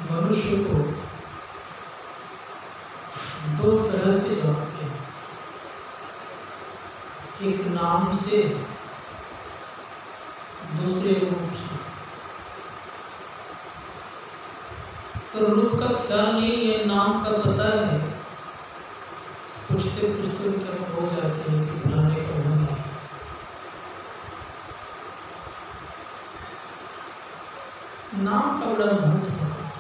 मनुष्य को दो तरह से जानते हैं, एक नाम से, दूसरे रूप से। तो रूप का ख्याल नहीं है, नाम का पता है, पूछते पूछते उनके हम हो जाते हैं कि फलाने का नाम है। नाम का बड़ा महत्व होता है।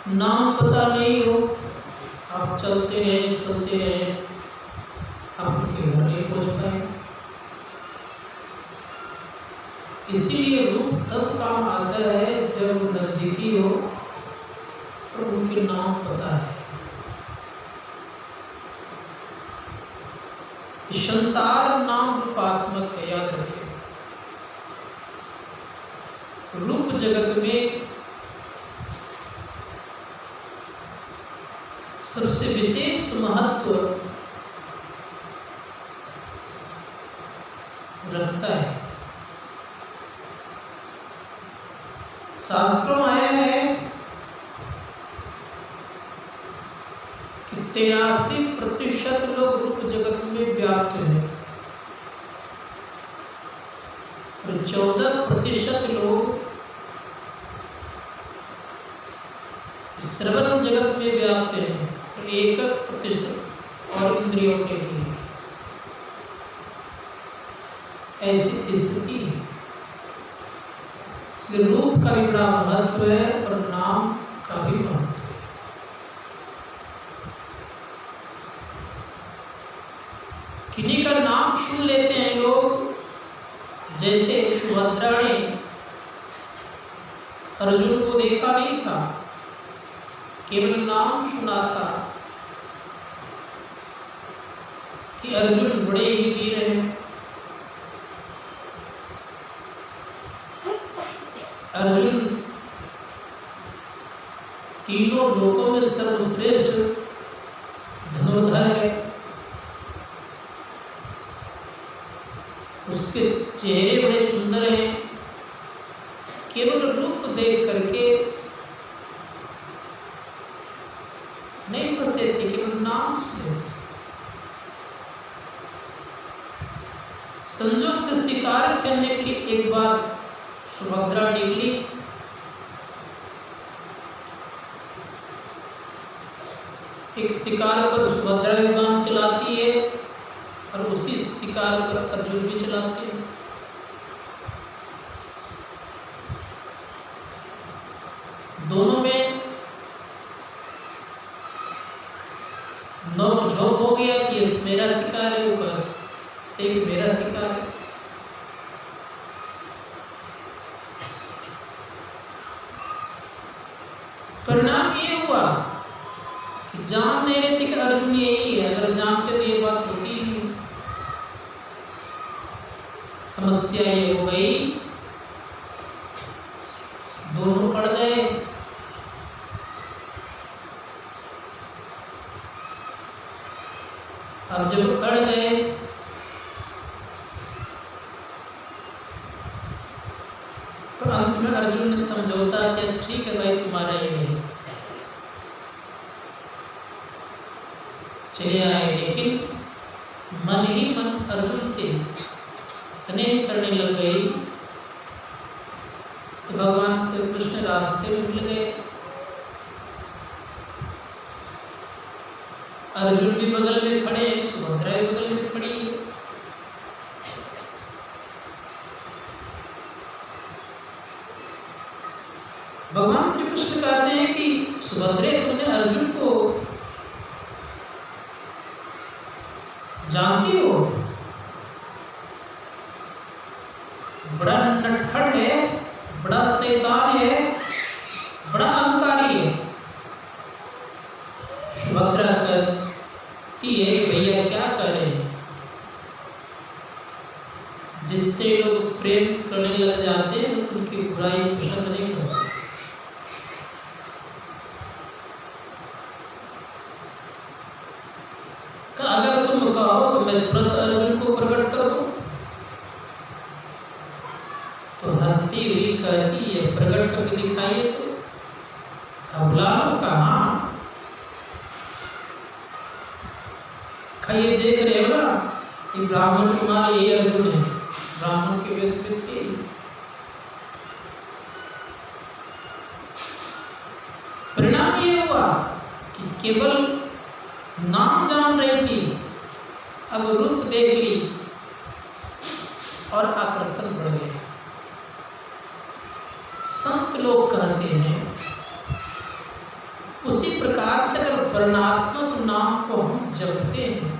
नाम पता नहीं हो, आप चलते रहे, आप उनके घर नहीं पहुंच पाए। इसीलिए रूप तब काम आता है जब नजदीकी हो और उनके नाम पता है। संसार नाम रूपात्मक है, याद रखिए। रूप जगत में सबसे विशेष महत्व रखता है। शास्त्रों में आया है कि 83% लोग रूप जगत में व्याप्त हैं और 14% लोग श्रवण जगत में व्याप्त हैं और 1% और इंद्रियों के लिए। ऐसी स्थिति है। इसलिए रूप का भी बड़ा महत्व है और नाम का भी महत्व है। किन्हीं का नाम सुन लेते हैं लोग, जैसे सुभद्रा ने अर्जुन को देखा नहीं था, केवल नाम सुना था कि अर्जुन बड़े ही वीर हैं, अर्जुन तीनों लोकों में सर्वश्रेष्ठ धनुर्धर है, उसके चेहरे बड़े सुंदर हैं। केवल रूप देख करके नहीं फंसे थे, केवल नाम सुने थे। संजोग से शिकार करने के लिए एक बार सुभद्रा निकली। एक शिकार पर सुभद्रा विमान चलाती है और उसी शिकार पर अर्जुन भी चलाते हैं। दोनों में नोक-झोंक हो गया कि ये मेरा शिकार है, ऊपर एक मेरा शिकार है। परिणाम ये हुआ कि जान नहीं रहे थे कि अर्जुन यही है। अगर जानते तो ये बात होती ही नहीं। समस्या ये हो गई, दोनों अड़ गए। अब जब अड़ गए तो अंत में अर्जुन ने समझौता किया, ठीक है भाई, तुम्हारा ये नहीं, चले आए। लेकिन मन ही मन अर्जुन से स्नेह करने लग गई तो भगवान श्री कृष्ण रास्ते में मिल गए। अर्जुन भी बगल में खड़े हैं, सुभद्रा भी बगल में खड़ी है। भगवान श्री कृष्ण कहते हैं कि सुभद्रे, तुमने अर्जुन को जानती हो? बड़ा नटखट है, बड़ा शैतान है, बड़ा अहंकारी है। सुभद्रा कहती है, भैया क्या कह रहे हैं? जिससे लोग प्रेम करने लग जाते हैं उनकी बुराई पसंद नहीं करते। अगर तुम कहो तो मैं तुरंत अर्जुन को प्रकट कर दूं। तो हंसती हुई कहती है, प्रकट करके दिखाइए तो। अब लालो कहाँ ये देख रहे हो ना, ये ब्राह्मण कुमार, ये अर्जुन है, ब्राह्मण के वेश में थे। परिणाम ये हुआ कि केवल नाम जान रही थी, अब रूप देख ली और आकर्षण बढ़ गया। संत लोग कहते हैं उसी प्रकार से अगर वर्णात्मक नाम को हम जपते हैं,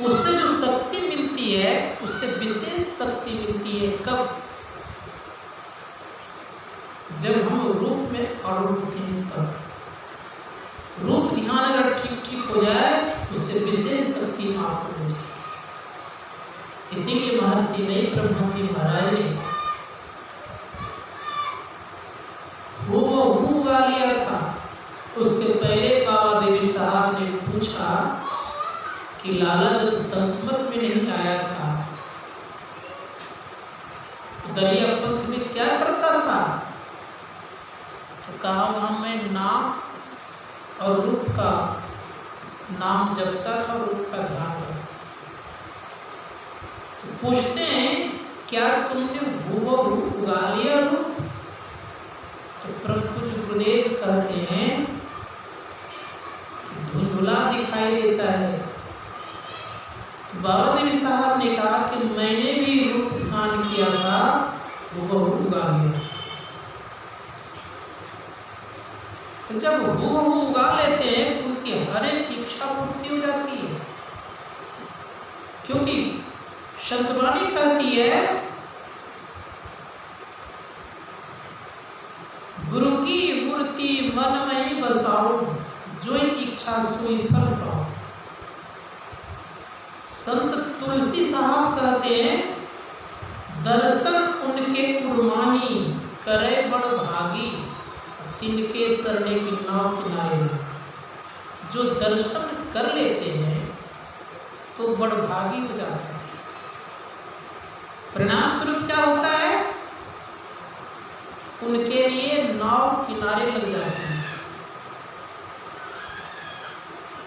उससे जो शक्ति मिलती है, उससे विशेष शक्ति मिलती है। कब? जब हम रूप में आरूढ़ होते हैं तब। रूप ध्यान अगर ठीक ठीक हो जाए, उससे विशेष शक्ति आपको मिल जाएगी। इसीलिए महर्षि ने, ब्रह्मा जी महाराज ने हूबहू गा लिया था। उसके पहले बाबा देवी साहब ने पूछा कि लाला जब संतमत में नहीं आया था तो दरिया पंथ में क्या करता था? तो कहा वहां मैं नाम और रूप का नाम जपता था, रूप का ध्यान करता। तो पूछते हैं क्या तुमने हूबहू गा लिया रूप? तो प्रभु गुरुदेव कहते हैं कि धुंधुला दिखाई देता है। तो बाबा देवी साहब ने कहा कि मैंने भी रूप ध्यान किया था, हूबहू गा लिया। तो जब हूबहू गा लेते हैं तो उनकी हर एक इच्छा पूर्ति हो जाती है, क्योंकि शब्दवाणी कहती है गुरु की मूर्ति मन में ही बसाओ, जो इच्छा सोई फल पाओ। संत तुलसी साहब कहते हैं दर्शन उनके कुरमाही, करे बड़ भागी, तिनके तरने की नाव किनारे। जो दर्शन कर लेते हैं तो बड़ भागी हो जाते हैं। परिणाम स्वरूप क्या होता है? उनके लिए नाव किनारे लग जाती है।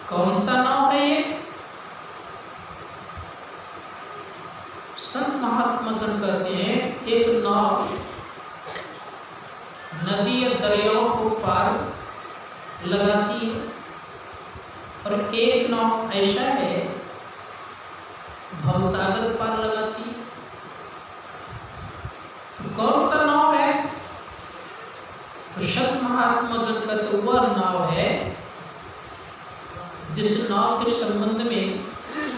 कौन सा नाव है ये? संत महात्मा गण कहते हैं एक नाव नदी या दरियाओं को पार लगाती है, और एक नाव ऐसा है भवसागर पार लगाती है। तो कौन सा नाव है? तो संत महात्मा गण का तो वह नाव है जिस नाव के संबंध में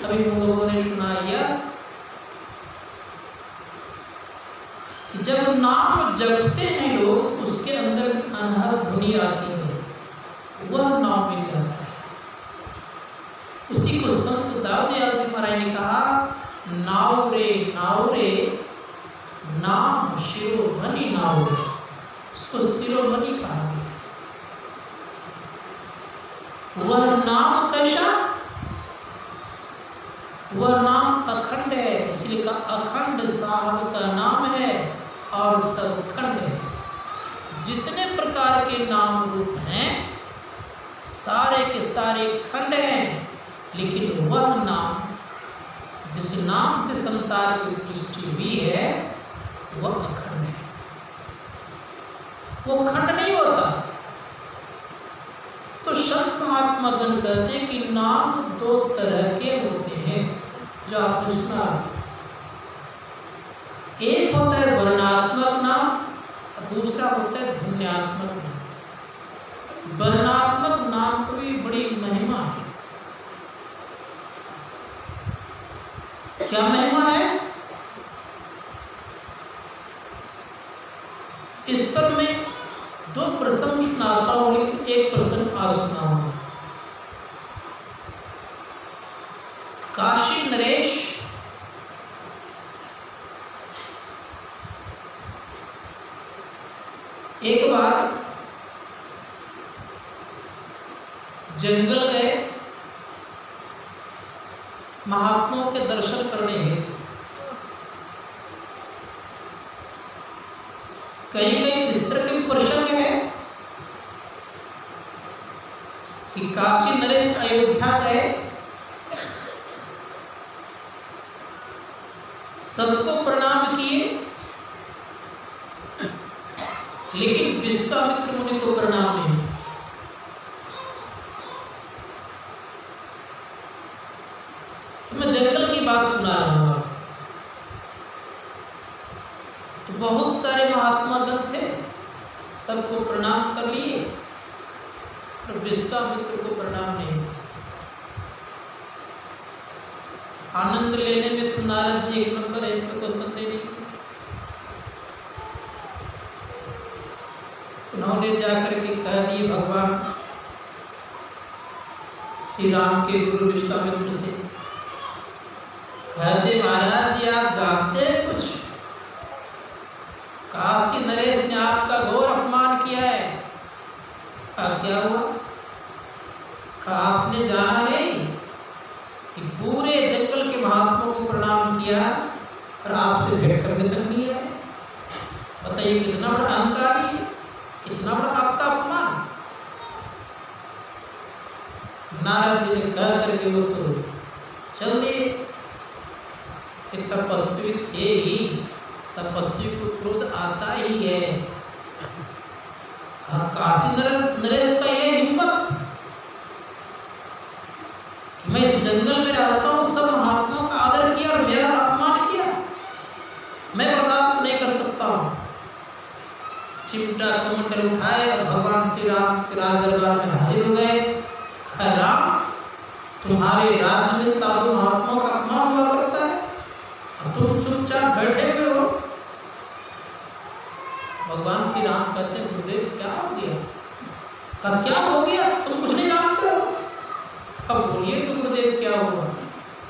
अभी हम लोगों ने सुनाया कि जब नाम जपते हैं लोग, उसके अंदर अनहद धुनी आती है, वह नाम मिल जाता है। उसी को संत दाऊदयाल जी महाराज ने कहा, नाव रे नाम शिरोमणि नाव रे। उसको शिरोमणि कहा गया। वह नाम कैसा? वह नाम अखंड है, इसलिए कहा अखंड साहब का नाम है और सब खंड है। जितने प्रकार के नाम रूप हैं सारे के सारे खंड हैं, लेकिन वह नाम जिस नाम से संसार की सृष्टि हुई है वह अखंड है, वो खंड नहीं होता। तो संत महात्मा गण कहते हैं कि नाम दो तरह के होते हैं, जो आपने सुना। एक होता है वर्णात्मक नाम, दूसरा होता है ध्वन्यात्मक नाम। वर्णात्मक नाम को भी बड़ी महिमा है। क्या महिमा है? इस पर मैं दो प्रसंग सुनाता हूं, लेकिन एक प्रसंग आज सुनाऊंगा। काशी नरेश एक बार जंगल गए महात्माओं के दर्शन करने हेतु। कहीं कहीं इस तरह के प्रसंग है कि काशी नरेश अयोध्या गए, सबको प्रणाम किए, लेकिन विश्वामित्र मुनि को प्रणाम नहीं किया। तो मैं जंगल की बात सुना रहा हूं। तो बहुत सारे महात्मा गण थे, सबको प्रणाम कर लिए, और विश्वामित्र को प्रणाम नहीं किया। आनंद लेने में तो नारद जी एक नंबर है, इसमें कोई संदेह नहीं। उन्होंने जाकर के कह दिए भगवान श्री राम के गुरु विश्वामित्र से, कहते महाराज जी आप जानते हैं कुछ, काशी नरेश ने आपका घोर अपमान किया है। कहा क्या हुआ? कहा आपने जाना नहीं कि पूरे जंगल के महात्माओं को प्रणाम किया और आपसे भेंट करने तक नहीं आए। बताइए कितना बड़ा अहंकारी है, इतना बड़ा आपका अपमान। नारद जी ने कह करके वो तो चल दिए। तपस्वी थे ही, तपस्वी को क्रोध आता ही है। काशी नरेश का ये हिम्मत कि मैं इस जंगल में रहता हूँ, सब महात्माओं का आदर किया और मेरा अपमान किया, मैं बर्दाश्त नहीं कर सकता हूँ। चिमटा कमंडल उठाए और भगवान श्री राम के राज दरबार में हाजिर हो गए। राम, तुम्हारे राज्य में साधु महात्माओं का अपमान हुआ करता है और तुम चुपचाप बैठे हुए हो। भगवान श्री राम कहते हैं गुरुदेव क्या हो गया? कहा क्या हो गया, तुम कुछ नहीं जानते हो? कब बोलिए तो गुरुदेव क्या हुआ?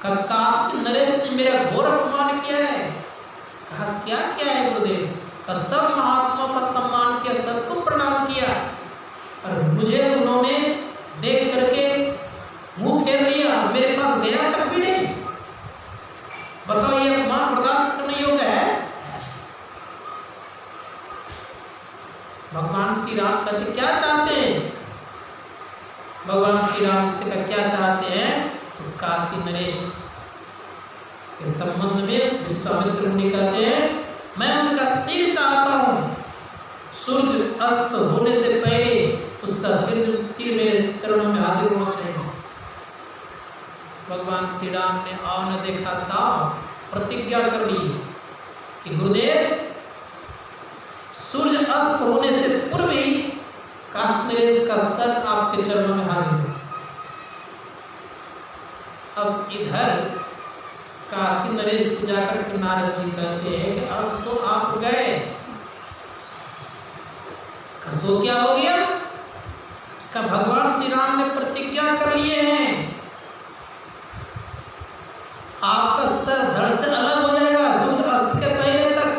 कहा काशी नरेश ने मेरा घोर अपमान किया है। कहा क्या क्या है गुरुदेव? कहा सब महात्माओं का सम्मान किया, सबको प्रणाम किया, और मुझे उन्होंने देख करके मुंह फेर लिया, मेरे पास गया तक भी नहीं। बताओ ये अपमान बर्दाश्त करने योग्य है? भगवान श्री राम कहते क्या चाहते हैं? भगवान श्री राम से कहा क्या चाहते हैं? तो काशी नरेश के संबंध में विश्वामित्र मुनि कहते हैं मैं उनका सिर चाहता हूं। सूर्य अस्त होने से पहले उसका सिर मेरे चरणों में हाजिर होना चाहिए। भगवान श्री राम ने आओ न देखा था, प्रतिज्ञा कर ली कि गुरुदेव सूर्य अस्त होने से पूर्व ही काशी नरेश का सर आपके चरणों में हाजिर हो। अब इधर काशी नरेश को जाकर के नारद जी कहते हैं कि अब तो आप गए, कसो क्या हो गया? का भगवान श्री राम ने प्रतिज्ञा कर लिए हैं, आपका सर धड़ से अलग हो जाएगा सूर्य अस्त के पहले तक।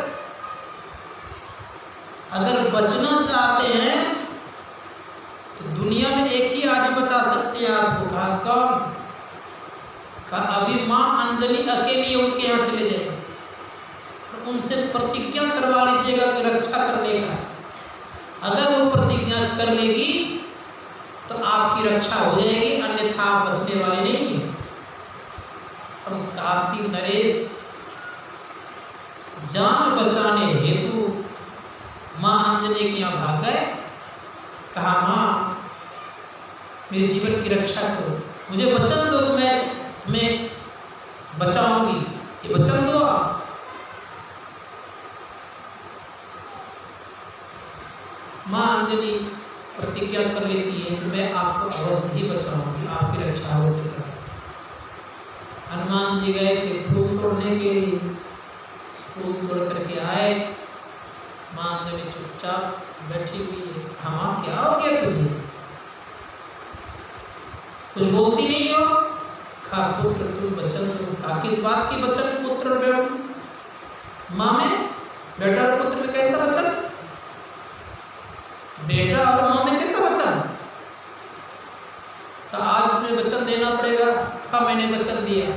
अगर बचना चाहते हैं तो दुनिया में एक ही आदमी बचा सकते हैं आपको। कहा कौन? कहा अभी माँ अंजलि अकेली उनके यहाँ चले जाएंगे और उनसे प्रतिज्ञा करवा लीजिएगा कि रक्षा करने का। अगर वो प्रतिज्ञा कर लेगी तो आपकी रक्षा हो जाएगी, अन्यथा आप बचने वाले नहीं हैं। और काशी नरेश जान बचाने हेतु माँ अंजलि के यहाँ भाग गए। कहा माँ मेरे जीवन की रक्षा करो, मुझे वचन दो कि मैं तुम्हें बचाऊंगी, ये वचन दो आप। माँ अंजलि प्रतिज्ञा कर लेती है कि मैं आपको अवश्य ही बचाऊंगी, आपकी रक्षा अवश्य करूंगी। हनुमान जी गए थे फूल तोड़ने के लिए, फूल तोड़ करके आए, माँ अंजलि चुपचाप बैठी हुई है। कहा क्या हो गया तुझे, कुछ बोलती नहीं हो? कहा पुत्र तुम वचन दो। कहा किस बात की वचन? पुत्र और माँ में, बेटा और पुत्र में कैसा वचन? बेटा और माँ में कैसा वचन? कहा आज तुम्हें वचन देना पड़ेगा। कहा मैंने वचन दिया,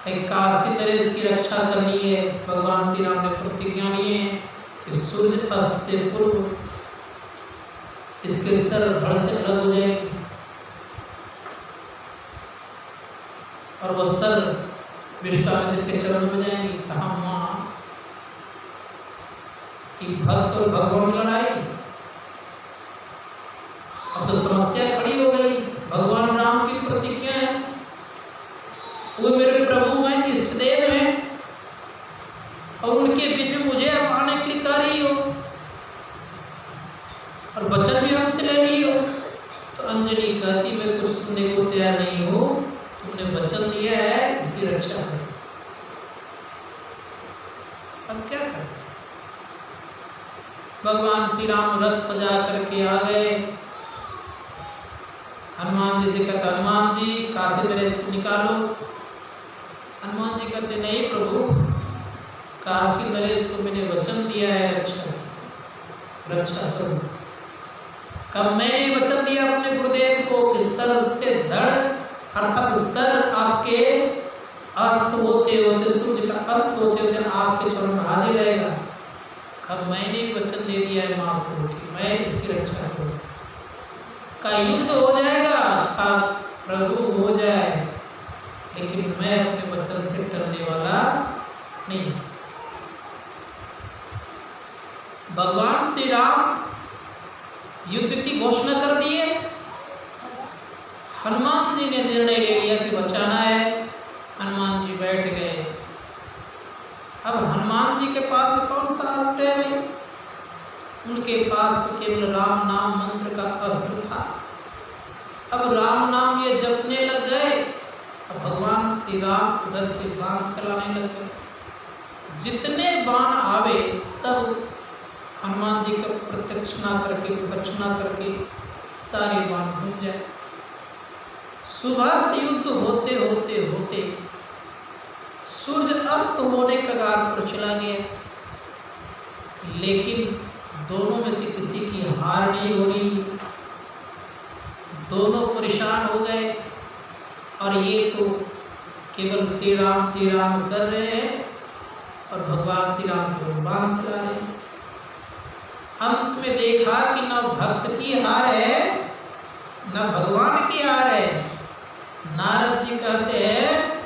कहीं काशी नरेश की रक्षा करनी है। भगवान श्री राम ने प्रतिज्ञा ली है कि कि सूर्य अस्त से पूर्व इसके सर धड़ से अलग हो जाएगी और वो सर विश्वामित्र के चरणों में जाएंगी। कहा मां कि भक्त और भगवान लड़ाई। अब तो समस्या खड़ी हो गई। भगवान राम की प्रतिज्ञा है, वो मेरे प्रभु हैं, इष्टदेव हैं, और उनके बीच में मुझे आप आने के लिए कह रही हो और वचन भी हमसे ले ली हो। तो अंजलि कहती मैं कुछ सुनने को तैयार नहीं हूं, तुमने वचन लिया है, इसकी रक्षा करो। अब क्या करते? भगवान श्री राम रथ सजा करके आ गए। हनुमान जी से कहता हनुमान जी काशी नरेश को निकालो। हनुमान जी कहते नहीं प्रभु, काशी नरेश को मैंने वचन दिया है रक्षा करो। कब मैंने वचन दिया अपने गुरुदेव को कि सर से धड़ अर्थात सर आपके अस्त होते होते, सूर्य का अस्त होते होते आपके चरणों में हाजिर रहेगा। कब मैंने वचन दे दिया है मां को कि मैं इसकी रक्षा करूं। का युद्ध हो जाएगा, का प्रभु हो जाए, लेकिन मैं अपने वचन से टलने वाला नहीं। भगवान श्री राम युद्ध की घोषणा कर दिए। हनुमान जी ने निर्णय ले लिया कि बचाना है। हनुमान जी बैठ गए। अब हनुमान जी के पास कौन सा अस्त्र है भाई? उनके पास तो केवल राम नाम मंत्र का अस्त्र था। अब राम नाम ये जपने लग गए। अब भगवान श्री राम उधर से बाण चलाने लग गए। जितने बाण आवे सब हनुमान जी का प्रदक्षिणा करके सारे बाण घूम जाए। सुबह से युद्ध होते होते होते सूर्य अस्त होने कगार पर चला गया, लेकिन दोनों में से किसी की हार नहीं हो रही। दोनों परेशान हो गए और ये तो केवल श्री राम कर रहे हैं और भगवान श्री राम केवल बाण चला रहे हैं। अंत में देखा कि न भक्त की हार है न भगवान की हार है। नारद जी कहते हैं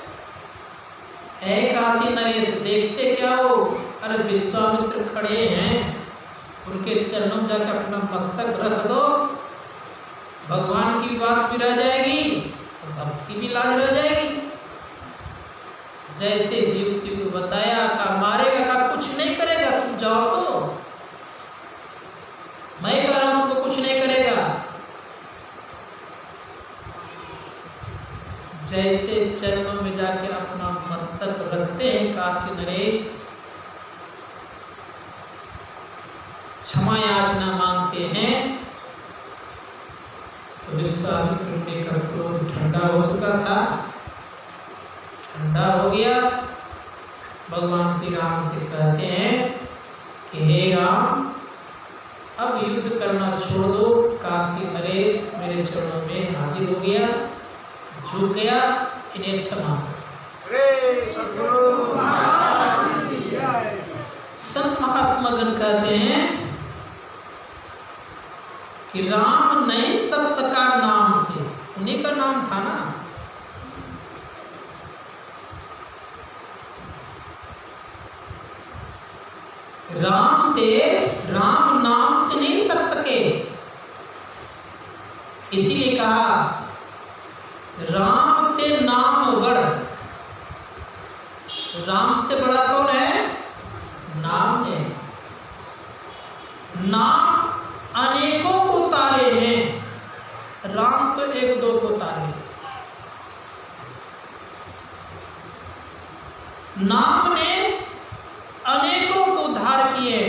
ऐ काशी नरेश देखते क्या हो? अरे विश्वामित्र खड़े हैं, उनके चरणों में जाकर अपना मस्तक रख दो, भगवान की बात भी रह जाएगी और भक्त की भी लाज रह जाएगी। जैसे इस युक्ति को बताया, का मारेगा का कुछ नहीं करेगा, तुम जाओ तो मैं कह रहा हूं तुमको कुछ नहीं करेगा। जैसे चरणों में जाके अपना मस्तक रखते हैं काशी नरेश, क्षमा याचना मांगते हैं, तो विश्वामित्र ने का क्रोध ठंडा हो चुका था, ठंडा हो गया। भगवान श्री राम से कहते हैं कि हे राम अब युद्ध करना छोड़ दो। काशी नरेश मेरे चरणों में हाजिर हो गया, झुक गया, इन्हें क्षमा करो। संत महात्मागण कहते हैं कि राम नहीं सक सका नाम से, उन्हीं का नाम था ना। राम नाम से नहीं सक सके, इसीलिए कहा राम ते नाम बड़। राम से बड़ा कौन है? नाम है। नाम अनेकों को तारे हैं, राम तो एक दो को तारे। नाम ने अनेकों को उद्धार किए,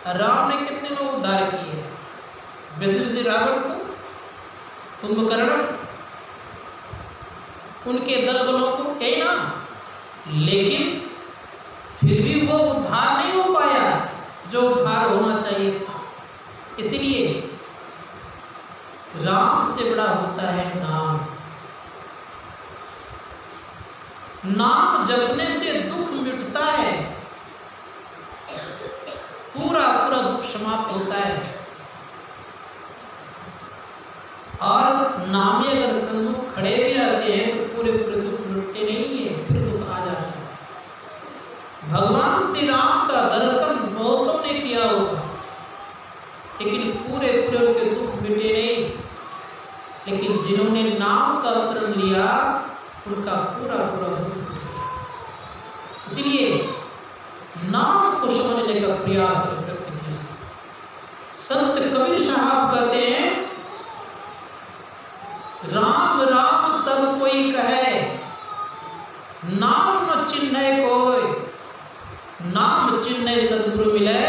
राम ने कितने लोग उद्धार किए? वैसे रावण को, कुंभकर्ण, उनके दल बलों को, है ना, लेकिन फिर भी वो उद्धार नहीं हो पाया जो उद्धार होना चाहिए था। इसलिए राम से बड़ा होता है नाम। नाम जपने से दुख मिटता है। प्राप्त होता है। और नामी अगर सन्मुख खड़े भी रहते हैं तो पूरे पूरे दुख मिटते नहीं है, फिर दुख आ जाता है। भगवान श्री राम का दर्शन बहुतों ने किया होगा, लेकिन पूरे पूरे उनके दुख मिटे नहीं। लेकिन जिन्होंने नाम का शरण लिया उनका पूरा पूरा दुख। इसलिए नाम को समझने का प्रयास करते हैं। संत कबीर साहब कहते हैं, राम राम सब कोई कहे, नाम न चिन्ह कोई, नाम चिन्ह सदगुरु मिले,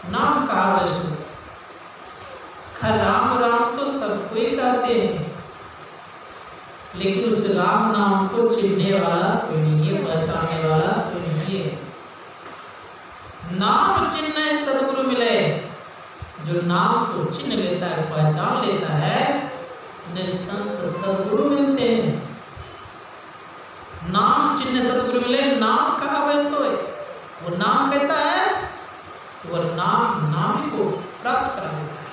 नाम कहा वैसो। राम राम तो सब कोई कहते हैं, लेकिन उस राम नाम को चिन्हने वाला कोई नहीं है, पहचानने वाला कोई नहीं है। नाम चिन्ह सदगुरु मिले, जो नाम को चिन्ह लेता है, पहचान लेता है, उन्हें संत सदगुरु मिलते हैं। नाम चिन्ह सदगुरु मिले, नाम कहा वैसो है। वो नाम कैसा है? वो नाम नामी को प्राप्त करा देता है।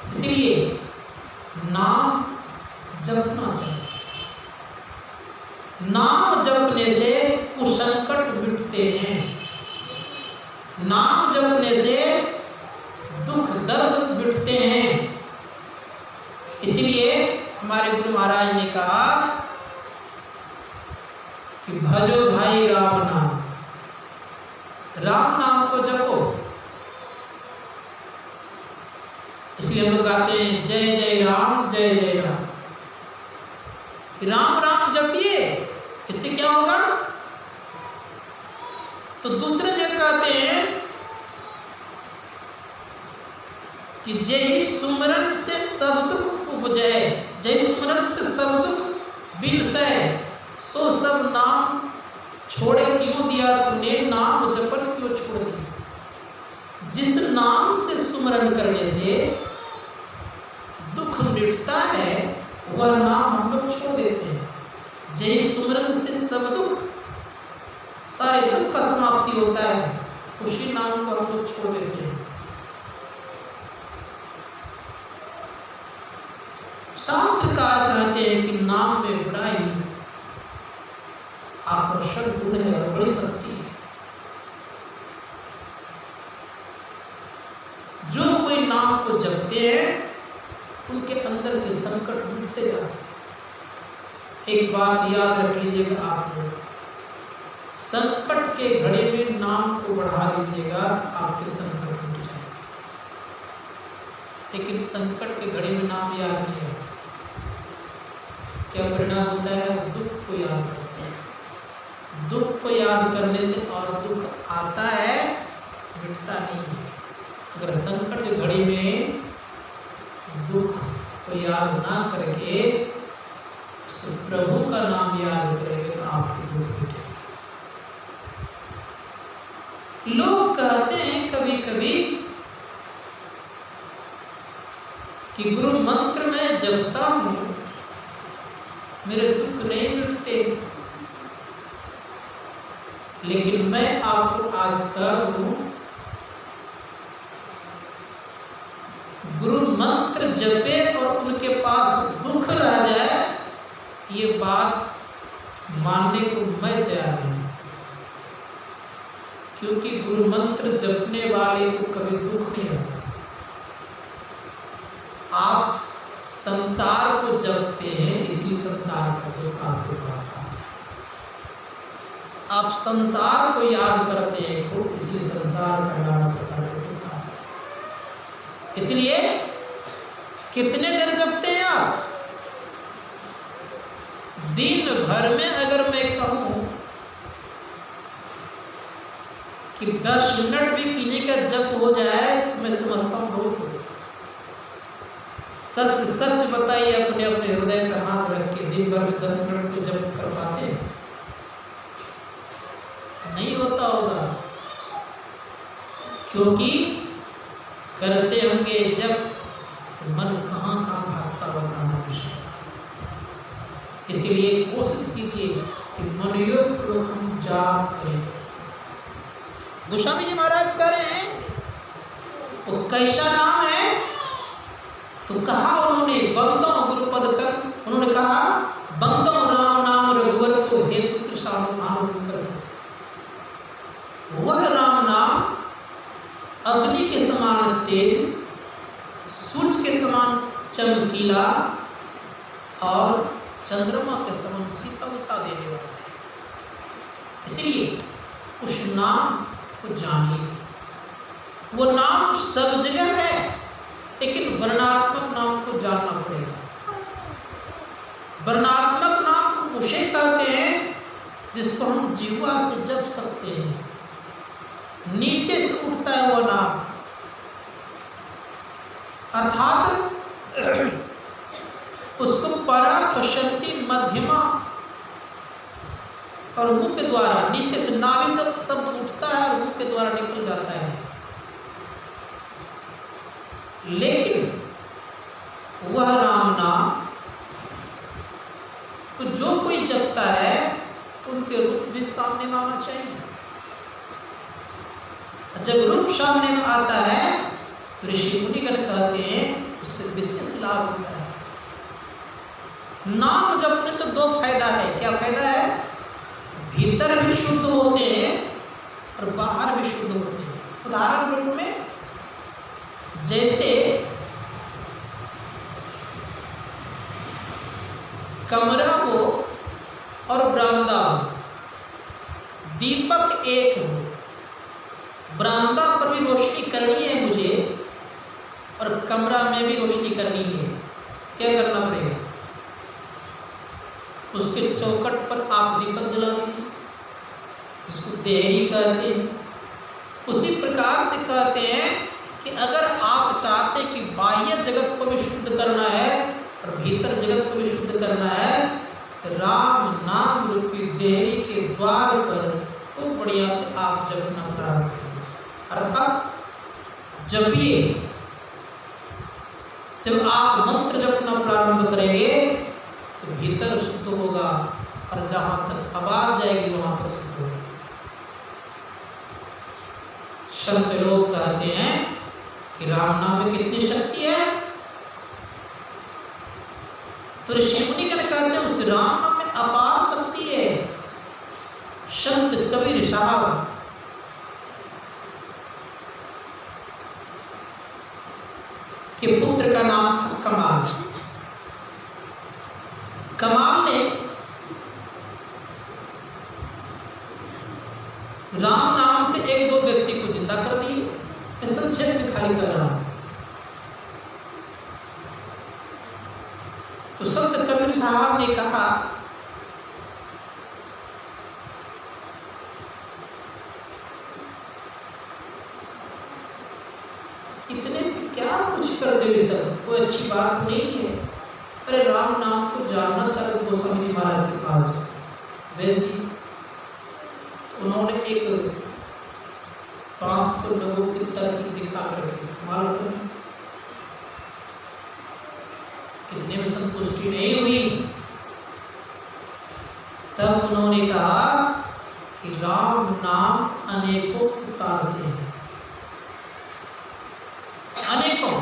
इसलिए नाम जपना चाहिए। नाम जपने से कुसंकट मिटते हैं। नाम जपने से दुख दर्द मिटते हैं। इसलिए हमारे गुरु महाराज ने कहा कि भजो भाई राम नाम, राम नाम को जपो। इसलिए हम लोग गाते हैं जय जय राम जय जय राम। राम राम जपिए, इससे क्या होगा? तो दूसरे जगह कहते हैं कि जय सुमरन से सब दुख उपजे, जय सुमरन से सब दुख बिलसे, सो सब नाम छोड़े क्यों दिया तूने, नाम जपन क्यों छोड़ दिया। जिस नाम से सुमरन करने से दुख मिटता है, वह नाम हम लोग छोड़ देते हैं। जय सुमरन से सब दुख, सारे दुख का समाप्ति होता है, उसी नाम को हम लोग छोड़ देते हैं। शास्त्रकार कहते हैं कि नाम में बड़ा ही आकर्षण गुण है और बड़ी शक्ति है। जो कोई नाम को जपते हैं उनके अंदर के संकट मिटते जाते हैं। एक बात याद रख लीजिएगा आप लोग, संकट के घड़ी में नाम को बढ़ा लीजिएगा, आपके संकट मिट जाएंगे। लेकिन संकट के घड़ी में नाम याद नहीं है, क्या परिणाम होता है? दुख को याद करते हैं। दुख को याद करने से और दुख आता है, मिटता नहीं है। अगर संकट की घड़ी में दुख को याद ना करके उस प्रभु का नाम याद करेंगे तो आपके दुख मिटेंगे। लोग कहते हैं कभी कभी कि गुरु मंत्र में जपता हूं, मेरे दुख नहीं मिटते। लेकिन मैं आपको आज कह दूं, गुरु मंत्र जपे और उनके पास दुख रह जाए, ये बात मानने को मैं तैयार नहीं। क्योंकि गुरु मंत्र जपने वाले को कभी दुख नहीं होता। आप संसार को जपते हैं, इसलिए संसार का दुख आपके पास आता है। आप संसार को याद करते हैं खूब, इसलिए संसार का नाना प्रकार का दुख आता है। इसलिए कितने देर जपते हैं आप? दिन भर में अगर मैं कहूं कि 10 मिनट भी किन्हीं का जप हो जाए तो मैं समझता हूं बहुत हो। सच सच बताइए, अपने अपने हृदय पे हाथ रख के, दिन भर में 10 मिनट को जप कर पाते हैं? नहीं होता होगा, क्योंकि करते होंगे जब तो मन कहाँ कहाँ भागता होगा मनुष्य। इसलिए कोशिश कीजिए कि मनोयोग हम जाप करें। गोस्वामी जी महाराज कह रहे हैं वो कैसा नाम है? तो कहा उन्होंने बंदो गुरुपद कर, उन्होंने कहा बंदो राम नाम रघुवर को हेतु वह राम नाम अग्नि के समान तेज, सूर्य के समान चमकीला और चंद्रमा के समान शीतलता देने वाला है। इसलिए उस नाम को जानिए। वो नाम सब जगह है, लेकिन वर्णात्मक नाम को जानना पड़ेगा। वर्णात्मक नाम उसे कहते हैं जिसको हम जीवा से जप सकते हैं, नीचे से उठता है वो नाम, अर्थात उसको परा पश्यंती मध्यमा और मुख के द्वारा नीचे से नाभि से शब्द उठता है और मुख के द्वारा निकल जाता है। लेकिन वह राम नाम तो जो कोई जपता है तो उनके रूप भी सामने में आना चाहिए। जब रूप सामने में आता है तो ऋषि मुनिगण कहते हैं उससे विशेष लाभ होता है। नाम जपने से दो फायदा है। क्या फायदा है? भीतर भी शुद्ध होते हैं और बाहर भी शुद्ध होते हैं। उदाहरण रूप में जैसे कमरा हो और बरामदा हो, दीपक एक हो, बरामदा पर भी रोशनी करनी है मुझे और कमरा में भी रोशनी करनी है। क्या करना पड़ेगा? उसके चौखट पर आप दीपक जला दीजिए, जिसको देहरी कहते हैं। उसी प्रकार से कहते हैं कि अगर आप चाहते कि बाह्य जगत को भी शुद्ध करना है और भीतर जगत को भी शुद्ध करना है, तो राम नाम रूपी देहरी के द्वार पर खूब बढ़िया से आप जपना प्रारंभ करें। अर्थात जपिए। जब आप मंत्र जपना प्रारंभ करेंगे तो भीतर शुद्ध होगा और जहां तक आवाज जाएगी वहां तक शुद्ध होगा। संत लोग कहते हैं कि राम नाम में कितनी शक्ति है, तो ऋषि मुनिगण कहते हैं उस राम नाम में अपार शक्ति है। संत कबीर साहब के पुत्र का नाम था कमाल। कमाल ने राम नाम से एक दो व्यक्ति को जिंदा कर दिए। मैं संक्षेप में खाली कर रहा हूं। तो संत कबीर साहब ने कहा इतने से क्या कुछ कर दे सब, कोई अच्छी बात नहीं है। अरे राम नाम को जानना चाहते गोस्वामी जी महाराज के पास भेज दी। तो उन्होंने एक 500 लोगों की तरकीब दिखा रखी। मालूम कितने में संतुष्टि नहीं हुई। तब उन्होंने कहा कि राम नाम अनेकों उतारते हैं, अनेकों।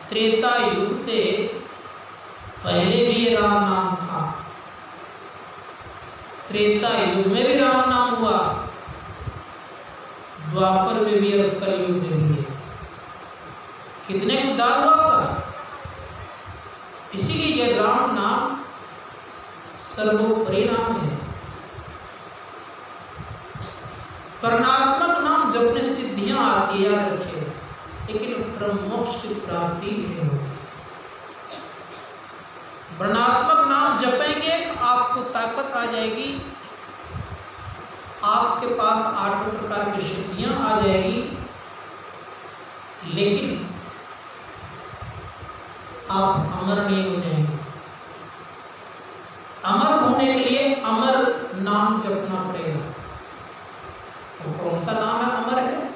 त्रेता युग से पहले भी ये राम नाम था, त्रेता युग में भी राम नाम हुआ, द्वापर में भी और कलयुग में भी है। कितने उद्धार हुआ होगा। इसीलिए ये राम नाम सर्वोपरि नाम है। परमात्मक नाम जपने सिद्धियां आती है, याद रखिए, लेकिन परम मोक्ष की प्राप्ति नहीं होती। वर्णात्मक नाम जपेंगे तो आपको ताकत आ जाएगी, आपके पास 8 प्रकार की शक्तियां आ जाएगी, लेकिन आप अमर नहीं हो जाएंगे। अमर होने के लिए अमर नाम जपना पड़ेगा। तो कौन सा नाम है अमर है?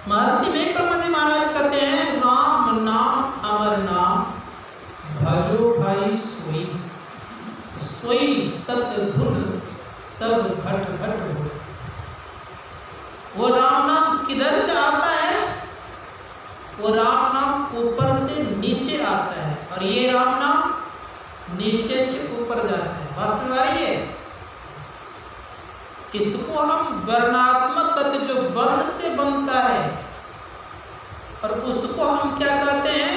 महर्षि में ब्रह्मा जी महाराज कहते हैं राम नाम अमर नाम, भजो भाई सोई, सोई सत धुन सब घट घट हो। वो राम नाम वो राम नाम ऊपर से नीचे आता है और ये राम नाम नीचे से ऊपर जाता है। बात समझ आ रही है? इसको हम वर्णात्मक कहते, जो वर्ण से बनता है, और उसको हम क्या कहते हैं?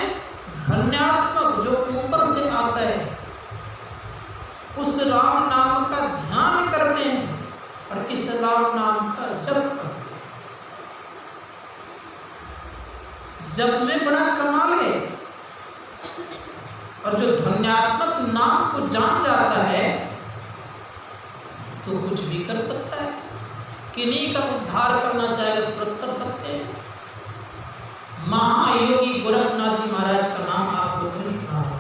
ध्वन्यात्मक, जो ऊपर से आता है। उस राम नाम का ध्यान करते हैं और इस राम नाम का जप करते हैं। जप में बड़ा कमाल है। और जो ध्वन्यात्मक नाम को जान जाता है तो कुछ भी कर सकता है। किन्हीं का उद्धार करना चाहे तो तुरंत कर सकते हैं। महायोगी गोरखनाथ जी महाराज का नाम आप लोगों ने सुना होगा।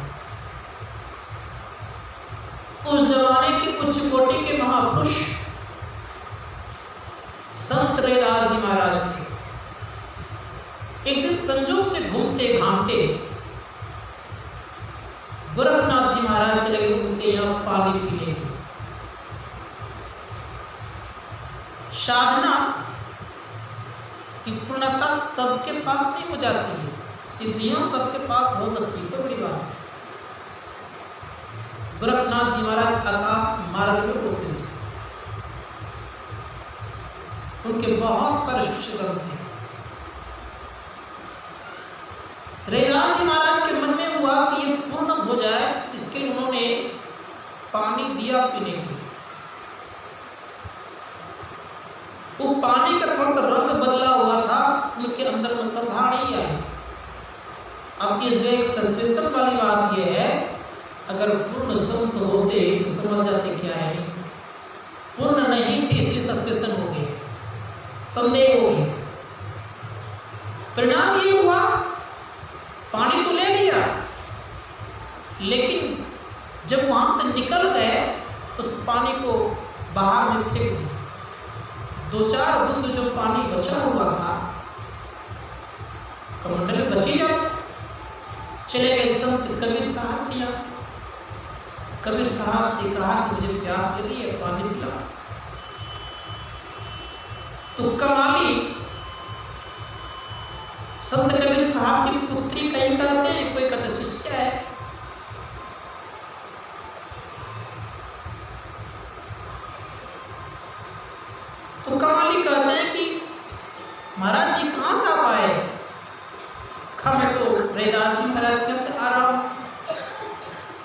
उस जमाने के उच्च कोटि के महापुरुष संत रैदास जी महाराज थे। एक दिन संजोग से घूमते घामते गोरखनाथ जी महाराज चले गए उनके यहाँ पानी पीने के लिए। साधना की पूर्णता सबके पास नहीं हो जाती है, सिद्धियां सबके पास हो सकती है, तो बड़ी बात है। गोरखनाथ जी महाराज आकाश मार्ग में होते थे। उनके बहुत सारे शिष्यगण थे। रैदास जी महाराज के मन में हुआ कि ये पूर्ण हो जाए, इसके लिए उन्होंने पानी दिया पीने के लिए। वो पानी का थोड़ा सा रंग बदला हुआ था, उनके अंदर में श्रद्धा नहीं आई। अब इस एक सस्पेंशन वाली बात यह है, अगर पूर्ण संत होते तो समझ जाते क्या है। पूर्ण नहीं थे इसलिए सस्पेंशन हो गया, संदेह हो गया। परिणाम ये हुआ, पानी तो ले लिया, लेकिन जब वहां से निकल गए उस पानी को बाहर में फेंक दिया। 2-4 बूंद जो पानी बचा हुआ था कमंडल में बच ही जाता। चले गए संत कबीर साहब के यहाँ। कबीर साहब से कहा कि मुझे प्यास लगी है, पानी पिला। तो कमाली संत कबीर साहब की पुत्री कहीं कहते हैं, कोई कहते शिष्य है। तो कमाली कहते हैं कि महाराज जी कहाँ से आप आए? मैं तो रैदास जी महाराज के से आ रहा हूँ।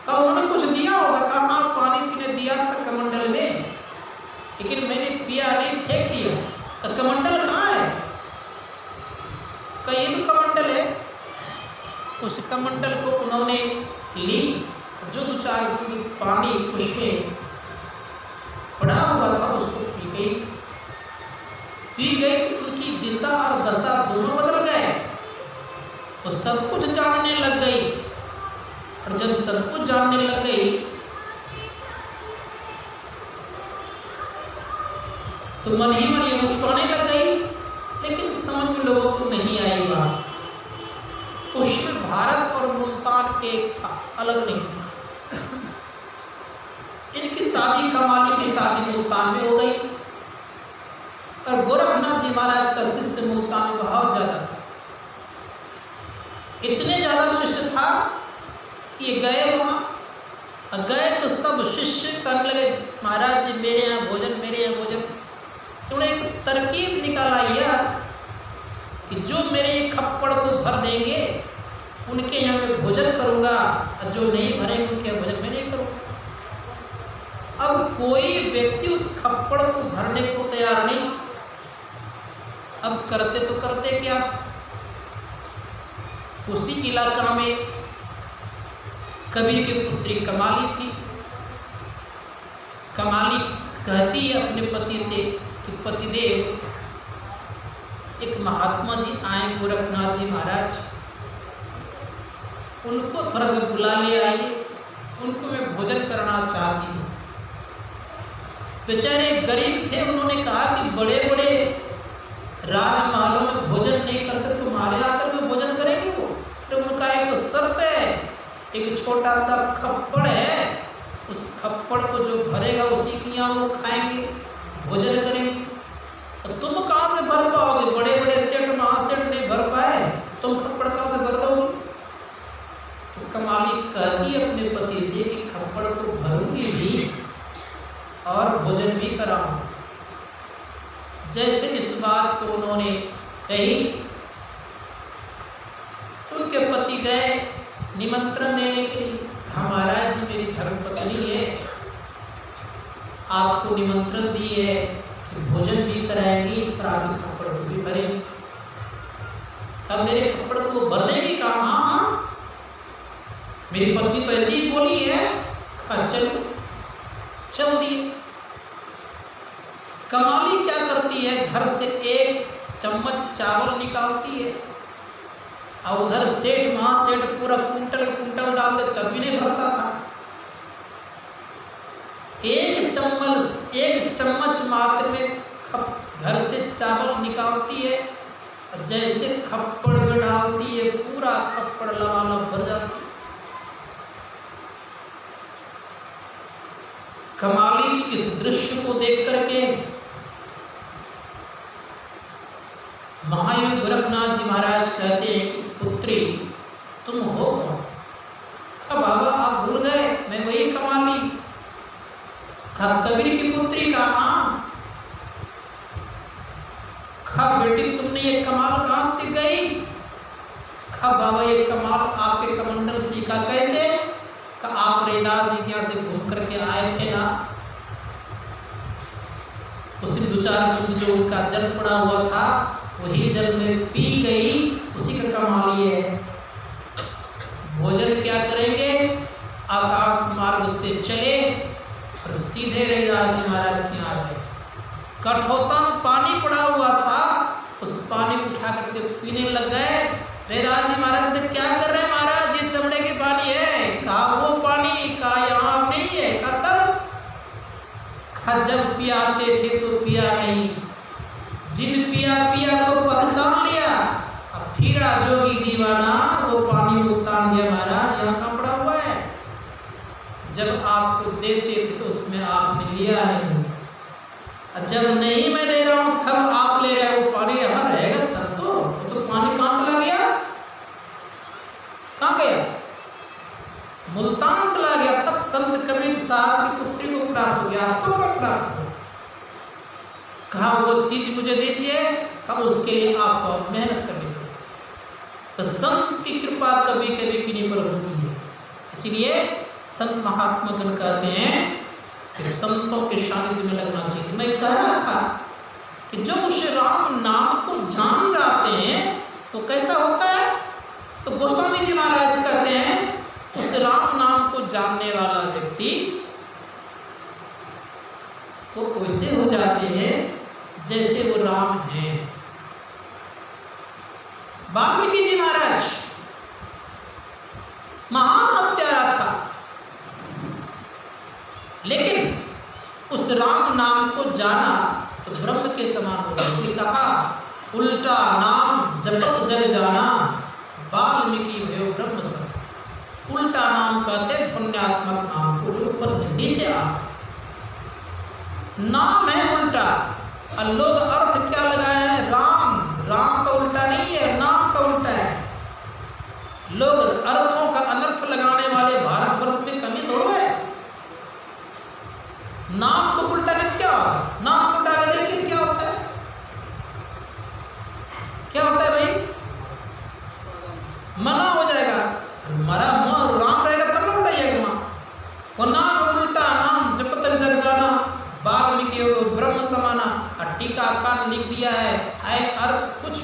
कहा उन्होंने कुछ दिया होगा? कहा हाँ, पानी पीने दिया था कमंडल में, लेकिन मैंने पिया नहीं, फेंक दिया। तो कमंडल कहाँ है? कहीं तो कमंडल है। उस कमंडल को उन्होंने ली, जो 2-4 बूंद पानी उसमें पड़ा हुआ था उसको पी गई। तो उनकी दिशा और दशा दोनों बदल गए। तो सब कुछ जानने लग गई, और जब सब कुछ जानने लग गई तो मन ही मन ये मुस्कुराने लग गई। लेकिन समझ में लोगों को नहीं आई बात। उसमें भारत और मुल्तान एक था, अलग नहीं था। इनकी शादी, कमाली की शादी मुल्तान में हो गई, और गोरखनाथ जी महाराज का शिष्य मुल्तान में बहुत ज्यादा था। इतने ज्यादा शिष्य था कि ये गए वहाँ, और गए तो सब शिष्य करने लगे, महाराज जी मेरे यहाँ भोजन, मेरे यहाँ भोजन। उन्होंने एक तरकीब निकाला यह कि जो मेरे खप्पड़ को भर देंगे उनके यहाँ मैं भोजन करूँगा, और जो नहीं भरेंगे उनके यहाँ भोजन मैं नहीं करूँगा। अब कोई व्यक्ति उस खप्पड़ को भरने को तैयार नहीं। अब करते तो करते क्या, उसी इलाका में कबीर की पुत्री कमाली थी। कमाली कहती है अपने पति से कि पतिदेव, एक महात्मा जी आए गोरखनाथ जी महाराज, उनको थोड़ा सा बुला ले आइए, उनको मैं भोजन करना चाहती हूँ। बेचारे गरीब थे, उन्होंने कहा कि बड़े बड़े राजमहलों में भोजन नहीं करते, तुम्हारे आकर के भोजन करेंगे वो? फिर उनका एक शर्त है, एक छोटा सा खप्पड़ है, उस खप्पड़ को जो भरेगा उसी के यहाँ वो खाएंगे, भोजन करेंगे। तो तुम कहाँ से भर पाओगे? बड़े बड़े सेठ महासेठ नहीं भर पाए, तुम खप्पड़ कहाँ से भर दोगी? तो कमाली कहती अपने पति से कि खप्पड़ को भरूंगी भी और भोजन भी कराऊंगी। जैसे इस बात को उन्होंने कही तो उनके पति गए निमंत्रण देने के लिए। महाराज जी मेरी धर्मपत्नी है, आपको निमंत्रण दी है कि भोजन भी कराएंगी और आपके खप्पड़ को भी भरेंगी। कब मेरे खप्पड़ को भर देगी? कहा हाँ, मेरी पत्नी तो ऐसी ही बोली है। कहा चलो, चल दिए। कमाली क्या करती है, घर से एक चम्मच चावल निकालती है और उधर सेठ महासेठ पूरा कुंटल कुंटल डाल दे, तब भी नहीं भरता था। एक चम्मच मात्र में घर से चावल निकालती है, जैसे खप्पड़ में डालती है पूरा खप्पड़ लबालब भर जाती है। कमाली की इस दृश्य को देख करके महायोगी गोरखनाथ जी महाराज कहते हैं कि पुत्री तुम हो कौन? कहा बाबा आप भूल गए, मैं वही कमाली। कहा कबीर की पुत्री? का हाँ। कहा बेटी तुमने ये कमाल कहाँ से गई? कहा बाबा ये कमाल आपके कमंडल सीखा। कैसे? कहा आप रैदास जी के यहाँ से घूम करके आए थे ना, उसी दो चार बूंद जो उनका जल पड़ा हुआ था वही जल में पी गई, उसी का कमाल ये है। भोजन क्या करेंगे? आकाश मार्ग से चले और सीधे रैदास जी महाराज के यहाँ गए। कठोता में पानी पड़ा हुआ था, उस पानी को उठा करके पीने लग गए। रैदास जी महाराज कहते क्या कर रहे हैं महाराज, ये चमड़े के पानी है। कहा वो पानी? कहा यहाँ नहीं है। कहा तब? कहा जब पियाते थे तो पिया नहीं, जिन पिया पिया को पहचान लिया, अब फिरा जोगी दीवाना, वो पानी उतार दिया महाराज, यहाँ कहाँ पड़ा हुआ है। जब आपको देते थे तो उसमें आपने लिया नहीं, जब नहीं मैं दे रहा हूं तब आप ले रहे हो। वो पानी यहाँ रहेगा तब तो पानी कहाँ चला गया? कहाँ गया? मुल्तान चला गया। तब संत कबीर साहब की पुत्री को प्राप्त हो गया। आपको कब प्राप्त हो? कहा वो चीज मुझे दीजिए। कहा उसके लिए आपको मेहनत करनी पड़ेगी। तो संत की कृपा कभी कभी किन्हीं पर होती है। इसीलिए संत महात्मा गण कहते हैं कि संतों के सानिध्य में लगना चाहिए। मैं कह रहा था कि जो उस राम नाम को जान जाते हैं तो कैसा होता है? तो गोस्वामी जी महाराज कहते हैं उस राम नाम को जानने वाला व्यक्ति वो वैसे हो जाते हैं जैसे वो राम हैं। वाल्मीकि जी महाराज महान हत्यारा था, लेकिन उस राम नाम को जाना तो ब्रह्म के समान होगा। इसलिए कहा उल्टा नाम जपत जग जाना, वाल्मीकि भयो ब्रह्म सब। उल्टा नाम कहते पुण्यात्मक नाम को जो ऊपर से नीचे आता है। नाम है उल्टा और लोग अर्थ क्या लगाए हैं? राम। राम का उल्टा नहीं है, नाम का उल्टा है। लोग अर्थों का अनर्थ लगाने वाले भारतवर्ष में कमी थोड़ा है। नाम को उल्टा के क्या होता है? नाम को उल्टा के देखिए क्या होता है? क्या होता है भाई? मना हो जाएगा। मरा राम रहेगा तब ना उठाइएगा मां। वो नाम उल्टा, नाम जपत जग जाना, वाल्मीकि ब्रह्म समाना। टीकाकार लिख दिया है अर्थ कुछ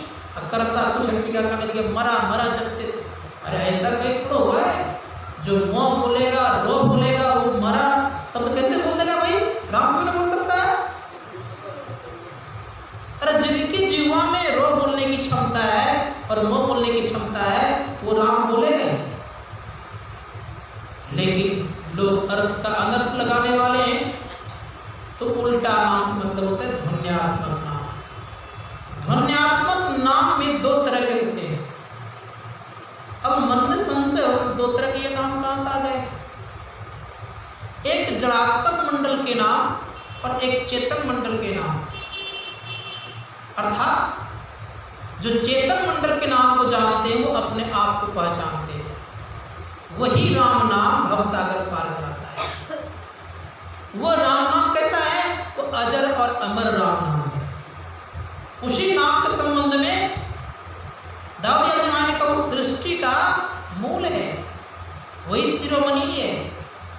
करता कुछ, टीकाकार ने दिया मरा मरा जपते। अरे ऐसा कहीं थोड़ा हुआ है? जो मोह बोलेगा रो बोलेगा वो मरा शब्द कैसे बोल देगा भाई? राम क्यों नहीं बोल सकता है? अरे जिनकी जीवा में रो बोलने की क्षमता है और मोह बोलने की क्षमता है वो राम बोलेगा। लेकिन लोग अर्थ का अनर्थ लगाने वाले हैं तो उल्टा नाम से मतलब होता है ध्वन्यात्मक नाम। ध्वन्यात्मक नाम में दो तरह के होते हैं। अब मन में संशय हो दो तरह के ये नाम कहां से आ गए? एक जड़ात्मक मंडल के नाम और एक चेतन मंडल के नाम। अर्थात जो चेतन मंडल के नाम को जानते हैं वो अपने आप को पहचानते हैं। वही राम नाम भवसागर पार कराता है। वो राम नाम कैसा है? वो अजर और अमर राम नाम है। उसी नाम के संबंध में दाऊद अजमानी का वो सृष्टि का मूल है, वही शिरोमणि है।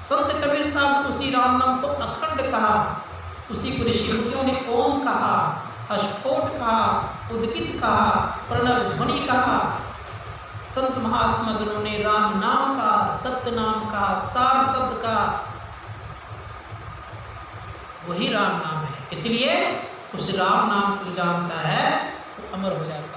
संत कबीर साहब ने उसी राम नाम को अखंड कहा, उसी को ऋषि मुनियों ने ओम कहा, अस्फोट कहा, उद्गित कहा, प्रणव ध्वनि कहा। संत महात्मा गणों ने राम नाम का, सत्य नाम का, सार शब्द का, वही राम नाम है। इसलिए उस राम नाम को जानता है वो अमर हो जाता है।